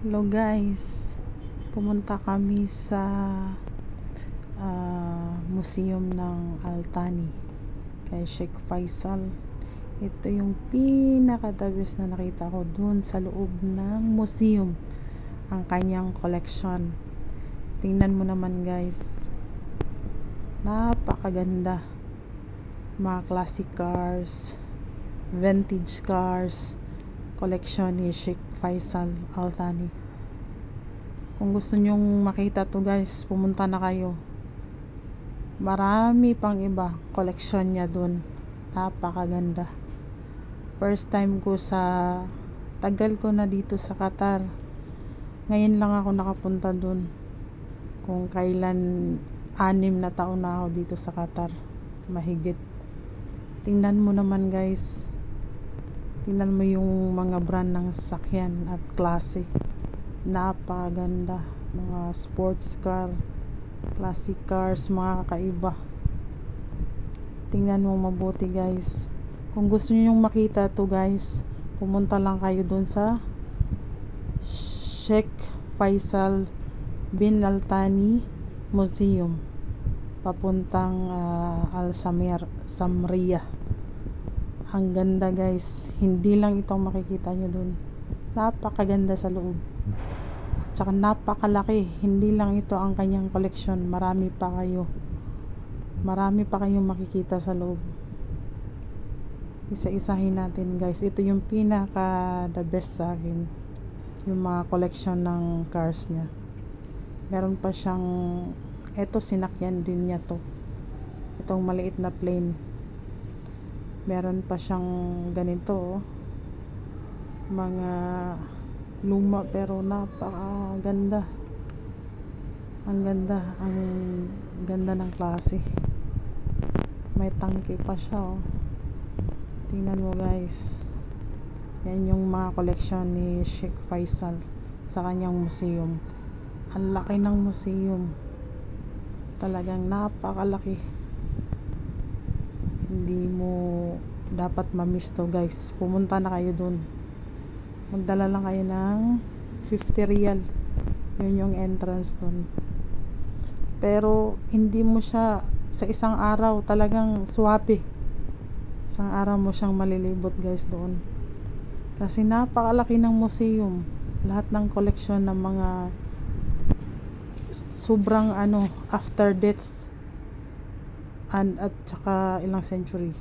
Hello guys, pumunta kami sa museum ng Al-Thani kay Sheikh Faisal. Ito yung pinaka-the best na nakita ko dun sa loob ng museum, ang kanyang collection. Tingnan mo naman guys, napakaganda. Mga classic cars, vintage cars, collection ni Sheikh Faisal Al-Thani. Kung gusto nyong makita to guys, pumunta na kayo. Marami pang iba, collection niya dun. Napakaganda. First time ko sa tagal ko na dito sa Qatar. Ngayon lang ako nakapunta dun. Kung kailan 6 na taon na ako dito sa Qatar. Mahigit. Tingnan mo naman guys. Tingnan mo yung mga brand ng sasakyan at klase. Napakaganda. Mga sports car, classic cars, mga kakaiba. Tingnan mo mabuti guys. Kung gusto niyo yung makita to guys, pumunta lang kayo dun sa Sheikh Faisal bin Al-Thani Museum. Papuntang Al-Samriya. Ang ganda guys. Hindi lang ito makikita nyo dun. Napakaganda sa loob. At saka napakalaki. Hindi lang ito ang kanyang koleksyon. Marami pa kayo. Marami pa kayong makikita sa loob. Isa-isahin natin guys. Ito yung pinaka the best sa akin. Yung mga koleksyon ng cars niya. Meron pa siyang, eto sinakyan din niya to. Itong maliit na plane. Meron pa siyang ganito, mga luma pero napakaganda. Ang ganda ng klase. May tangke pa siya Tingnan mo guys. Yan yung mga koleksyon ni Sheikh Faisal sa kanyang museum. Ang laki ng museum. Talagang napakalaki. Hindi mo dapat ma-miss to guys. Pumunta na kayo dun. Magdala lang kayo ng 50 riyal. Yun yung entrance dun. Pero hindi mo siya sa isang araw talagang swabe. Isang araw mo siyang malilibot guys doon. Kasi napakalaki ng museum. Lahat ng koleksyon ng mga sobrang after death at saka ilang century.